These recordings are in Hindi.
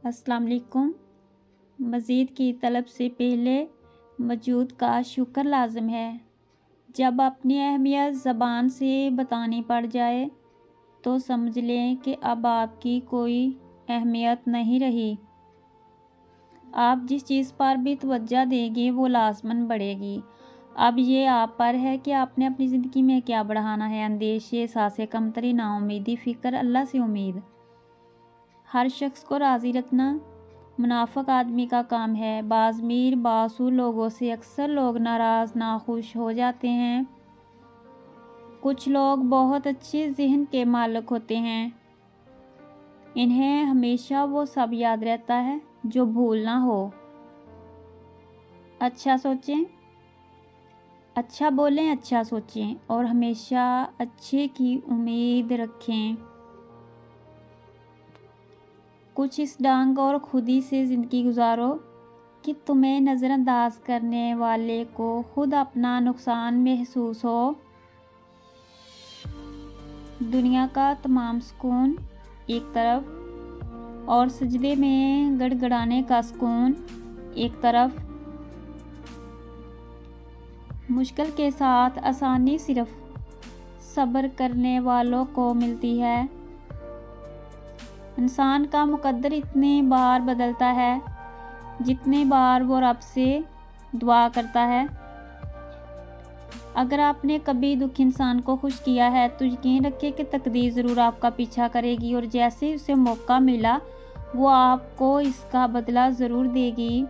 अस्सलाम वालेकुम। मज़ीद की तलब से पहले मौजूद का शुक्र लाज़िम है। जब अपनी अहमियत ज़बान से बतानी पड़ जाए तो समझ लें कि अब आपकी कोई अहमियत नहीं रही। आप जिस चीज़ पर भी तवज्जो देंगे वो लाज़मन बढ़ेगी। अब ये आप पर है कि आपने अपनी ज़िंदगी में क्या बढ़ाना है। अंदेशे, एहसास कमतरी, नाउमीदी, फ़िक्र, अल्लाह से उम्मीद। हर शख्स को राज़ी रखना मुनाफ़िक आदमी का काम है। बाज़मीर बासूर लोगों से अक्सर लोग नाराज़ नाखुश हो जाते हैं। कुछ लोग बहुत अच्छे ज़हन के मालिक होते हैं। इन्हें हमेशा वो सब याद रहता है जो भूलना हो। अच्छा सोचें, अच्छा बोलें, अच्छा सोचें और हमेशा अच्छे की उम्मीद रखें। कुछ इस ढंग और खुदी से ज़िंदगी गुजारो कि तुम्हें नज़रअंदाज करने वाले को खुद अपना नुकसान महसूस हो। दुनिया का तमाम सुकून एक तरफ और सजदे में गड़गड़ाने का सुकून एक तरफ। मुश्किल के साथ आसानी सिर्फ सब्र करने वालों को मिलती है। इंसान का मुकद्दर इतनी बार बदलता है जितनी बार वो रब से दुआ करता है। अगर आपने कभी दुखी इंसान को खुश किया है तो यकीन रखिए कि तकदीर ज़रूर आपका पीछा करेगी और जैसे ही उसे मौका मिला वो आपको इसका बदला ज़रूर देगी।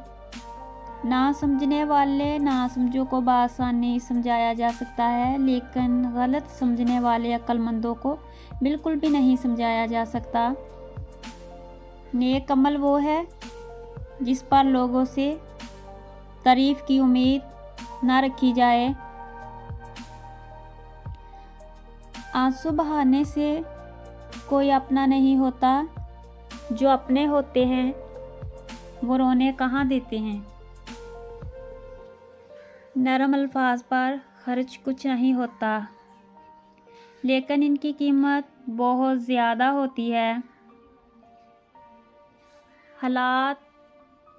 ना समझने वाले ना समझों को बआसानी समझाया जा सकता है, लेकिन गलत समझने वाले अक्लमंदों को बिल्कुल भी नहीं समझाया जा सकता। नेक अमल वो है जिस पर लोगों से तारीफ़ की उम्मीद ना रखी जाए। आंसू बहाने से कोई अपना नहीं होता, जो अपने होते हैं वो रोने कहाँ देते हैं। नरम अल्फाज पर खर्च कुछ नहीं होता, लेकिन इनकी कीमत बहुत ज़्यादा होती है। हालात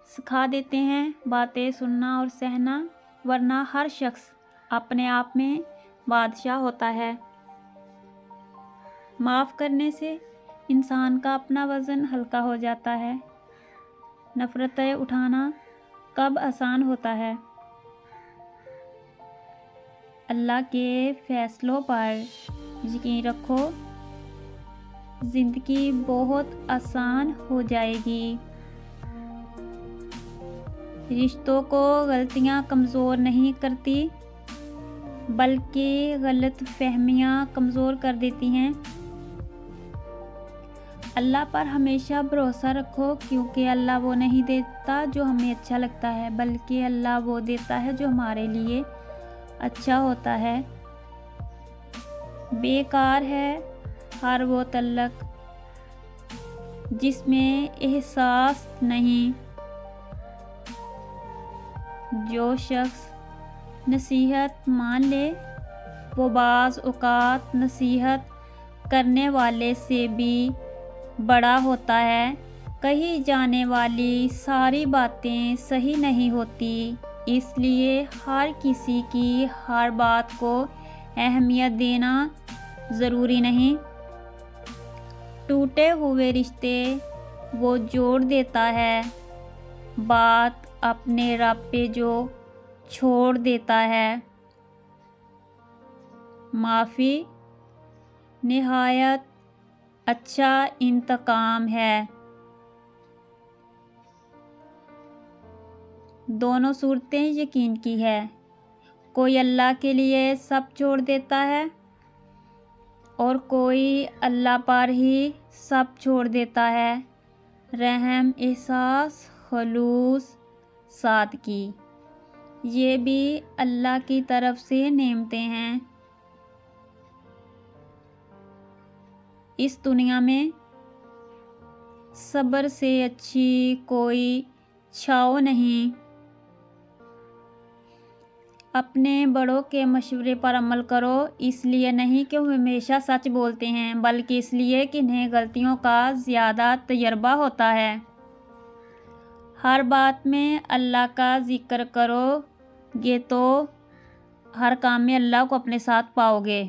सिखा देते हैं बातें सुनना और सहना, वरना हर शख्स अपने आप में बादशाह होता है। माफ़ करने से इंसान का अपना वज़न हल्का हो जाता है। नफ़रतें उठाना कब आसान होता है। अल्लाह के फ़ैसलों पर यकीन रखो, ज़िंदगी बहुत आसान हो जाएगी। रिश्तों को गलतियाँ कमज़ोर नहीं करती, बल्कि गलत फहमियाँ कमज़ोर कर देती हैं। अल्लाह पर हमेशा भरोसा रखो, क्योंकि अल्लाह वो नहीं देता जो हमें अच्छा लगता है, बल्कि अल्लाह वो देता है जो हमारे लिए अच्छा होता है। बेकार है हर वो तल्लक जिसमें एहसास नहीं। जो शख्स नसीहत मान ले वो बाज़ औक़ात नसीहत करने वाले से भी बड़ा होता है। कही जाने वाली सारी बातें सही नहीं होती, इसलिए हर किसी की हर बात को अहमियत देना ज़रूरी नहीं। टूटे हुए रिश्ते वो जोड़ देता है, बात अपने रब पे जो छोड़ देता है। माफ़ी निहायत अच्छा इंतकाम है। दोनों सूरतें यकीन की है। कोई अल्लाह के लिए सब छोड़ देता है और कोई अल्लाह पर ही सब छोड़ देता है। रहम, एहसास, खलूस, सादगी ये भी अल्लाह की तरफ से नेमतें हैं। इस दुनिया में सब्र से अच्छी कोई छाओ नहीं। अपने बड़ों के मशवरे पर अमल करो, इसलिए नहीं कि वो हमेशा सच बोलते हैं, बल्कि इसलिए कि इन्हें गलतियों का ज़्यादा तजर्बा होता है। हर बात में अल्लाह का ज़िक्र करोगे तो हर काम में अल्लाह को अपने साथ पाओगे।